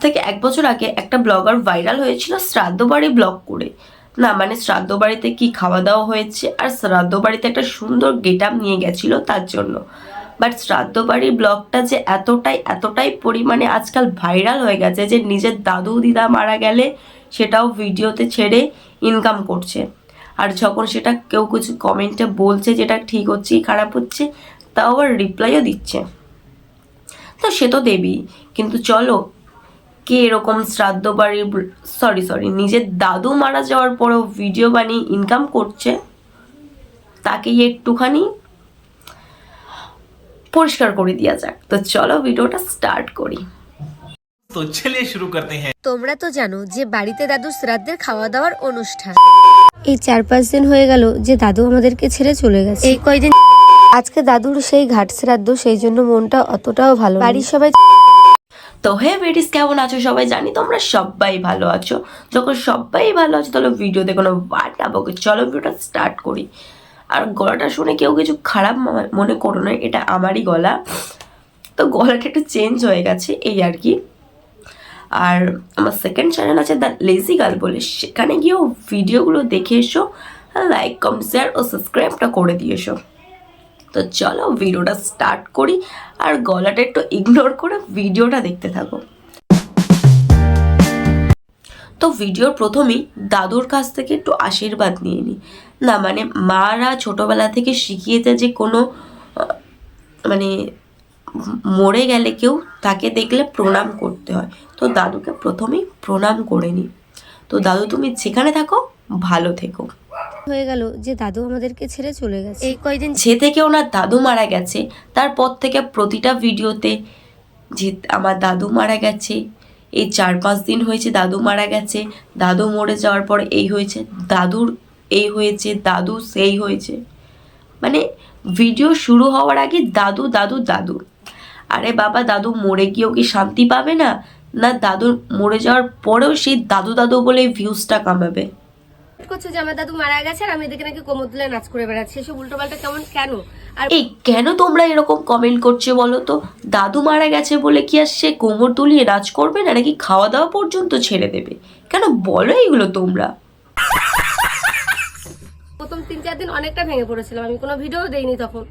থেকে 1 বছর আগে একটা ব্লগার ভাইরাল হয়েছিল শ্রাদ্ধ বাড়ি ব্লগ করে। না মানে শ্রাদ্ধ বাড়িতে কি খাওয়া দাওয়া হয়েছে আর শ্রাদ্ধ বাড়িতে একটা সুন্দর গেট আপ নিয়ে গেছিল তার জন্য। বাট শ্রাদ্ধ বাড়ির ব্লগটা যে এতটাই পরিমাণে আজকাল ভাইরাল হয়ে গেছে যে নিজের দাদু দিদা মারা গেলে সেটাও ভিডিওতে ছেড়ে ইনকাম করছে। আর যখন সেটা কেউ কিছু কমেন্টে বলছে যেটা ঠিক হচ্ছে কি খারাপ হচ্ছে, তাও আবার রিপ্লাইও দিচ্ছে। তো সে তো দেবেই, কিন্তু চলো কে এরকম শ্রাদ্ধ বাড়ির সরি নিজের দাদু মারা যাওয়ার পরেও ভিডিও বানিয়ে ইনকাম করছে, তাকেই একটুখানি পরিষ্কার করে দেওয়া যাক। তো চলো ভিডিওটা স্টার্ট করি। তো চলিয়ে শুরু করতে হ্যাঁ। তোমরা তো জানো যে বাড়িতে দাদু শ্রাদ্ধের খাওয়া দাওয়ার অনুষ্ঠান। এই 4-5 দিন হয়ে গেল যে দাদু আমাদেরকে ছেড়ে চলে গেছে। এই কয়দিন আজকে দাদুর সেই ঘাট শ্রাদ্ধ, সেই জন্য মনটা অতটাও ভালো। বাড়ির সবাই তো হে বেটিস, কেমন আছো সবাই? জানি তোমরা সবাই ভালো আছো। যখন সবাই ভালো আছো তাহলে ভিডিওতে কোনো ওয়ার্ড না বকে চলো ভিডিওটা স্টার্ট করি। আর গলাটা শুনে কেউ কিছু খারাপ মনে করো না, এটা আমারই গলা। তো গলাটা একটু চেঞ্জ হয়ে গেছে এই আর কি। আর আমার সেকেন্ড চ্যানেল আছে দ্য লেজি গার্ল বলে, সেখানে গিয়েও ভিডিওগুলো দেখে এসো, লাইক কমেন্ট শেয়ার ও সাবস্ক্রাইবটা করে দিয়ে এসো। তো চলো ভিডিওটা স্টার্ট করি, আর গলাটা একটু ইগনোর করে ভিডিওটা দেখতে থাকো। তো ভিডিওর প্রথমেই দাদুর কাছ থেকে একটু আশীর্বাদ নিয়ে নিই। না মানে মারা ছোটবেলা থেকে শিখিয়েছে যে কোনো মানে মরে গেলে কেউ তাকে দেখলে প্রণাম করতে হয়। তো দাদুকে প্রথমেই প্রণাম করে নিই। তো দাদু তুমি যেখানে থাকো ভালো থেকো। হয়ে গেল যে দাদু আমাদেরকে ছেড়ে চলে গেছে। এই কয়দিন যে থেকে ওনার দাদু মারা গেছে তারপর থেকে প্রতিটা ভিডিওতে যে আমার দাদু মারা গেছে, এই 4-5 দিন হয়েছে দাদু মারা গেছে, দাদু মরে যাওয়ার পর এই হয়েছে, দাদুর এই হয়েছে, দাদু সেই হয়েছে, মানে ভিডিও শুরু হওয়ার আগে দাদু দাদু দাদু। আরে বাবা, দাদু মরে গিয়েও কি শান্তি পাবে না? না দাদু মরে যাওয়ার পরেও সেই দাদু দাদু বলে ভিউজটা কামাবে। করছে যে আমার দাদু মারা গেছে আর আমি এদিকে নাকি কোমর তুলে নাচ করে বেড়াচ্ছি। এসব উল্টোপাল্টা কেমন কেন? আর এই কেন তোমরা এরকম কমেন্ট করছো বলো তো? দাদু মারা গেছে বলে কি আর সে কোমর তুলিয়ে নাচ করবে না, নাকি খাওয়া দাওয়া পর্যন্ত ছেড়ে দেবে? কেন বলো এইগুলো তোমরা? প্রথম 3-4 দিন অনেকটা ভেঙে পড়েছিলাম, আমি কোনো ভিডিও দেইনি তখন।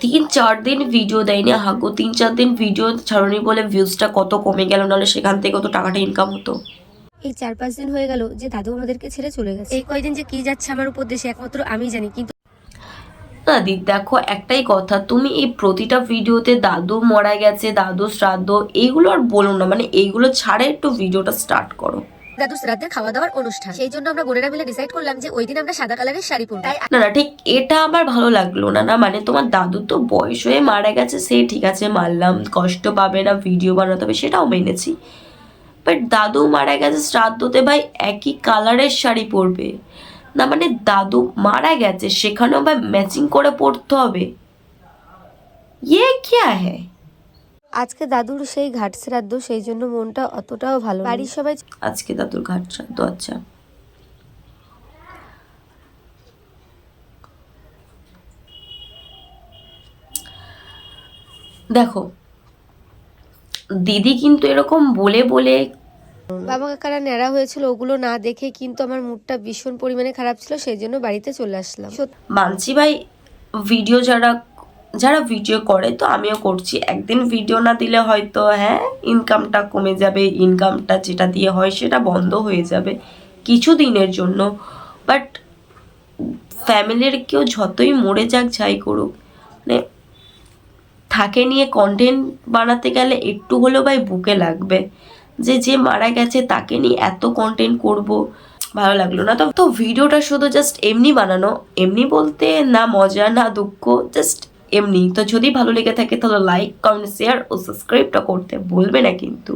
3-4 দিন ভিডিও দেয়নি হাগো, 3-4 দিন ভিডিও ছাড়নি বলে ভিউজটা কত কমে গেল, নাহলে সেখান থেকে কত টাকাটা ইনকাম হতো। এই 4-5 দিন হয়ে গেল যে দাদু আমাদেরকে ছেড়ে চলে গেছে। এই কয়দিন যে কি যাচ্ছে আমার উপর দেশে একমাত্র আমি জানি। কিন্তু না দিদি দেখো, একটাই কথা, তুমি এই প্রতিটা ভিডিওতে দাদু মারা গেছে, দাদু শ্রাদ্ধ, এইগুলো আর বলো না, মানে এইগুলো ছাড়া একটু ভিডিওটা স্টার্ট করো। দাদু শ্রাদ্ধের খাওয়া দাওয়ার অনুষ্ঠান, সেই জন্য আমরা বোনেরা মিলে ডিসাইড করলাম যে ওই দিন আমরা সাদা কালারের শাড়ি পরবো। না না ঠিক এটা আমার ভালো লাগলো না। না মানে তোমার দাদু তো বয়স হয়ে মারা গেছে, সে ঠিক আছে মানলাম, কষ্ট পাবে না, ভিডিও বানাতে হবে সেটাও মেনেছি। বাট দাদু মারা গেছে শ্রাদ্ধতে ভাই একই কালারের শাড়ি পরবে না? মানে দাদু মারা গেছে সেখানেও ভাই ম্যাচিং করে পরতে হবে, ইয়ে ক্যা হ্যায়? আজকে দাদুর সেই ঘাট শ্রাদ্ধ, সেই জন্য মনটা অতটাও ভালো। বাড়ির সবাই আজকে দাদুর ঘাট শ্রাদ্ধ, আচ্ছা। দেখো দিদি কিন্তু এরকম বলে বলে বাবা কাকারা ন্যাড়া হয়েছিল, ওগুলো না দেখে কিন্তু আমার মুডটা ভীষণ পরিমাণে খারাপ ছিল, সেই জন্য বাড়িতে চলে আসলাম। মানছি ভাই, ভিডিও যারা ভিডিও করে, তো আমিও করছি, একদিন ভিডিও না দিলে হয়তো হ্যাঁ ইনকামটা কমে যাবে, ইনকামটা যেটা দিয়ে হয় সেটা বন্ধ হয়ে যাবে কিছু দিনের জন্য। বাট ফ্যামিলির কেউ যতই মরে যাক যাই করুক, মানে থাকে নিয়ে কন্টেন্ট বানাতে গেলে একটু হলেও ভাই বুকে লাগবে যে মারা গেছে তাকে নিয়ে এত কন্টেন্ট করব, ভালো লাগলো না। তো ভিডিওটা শুধু জাস্ট এমনি বানানো, এমনি বলতে না মজা না দুঃখ, জাস্ট এমনি। তো যদি ভালো লেগে থাকে তাহলে লাইক কমেন্ট শেয়ার ও সাবস্ক্রাইবটা করতে ভুলবে না কিন্তু।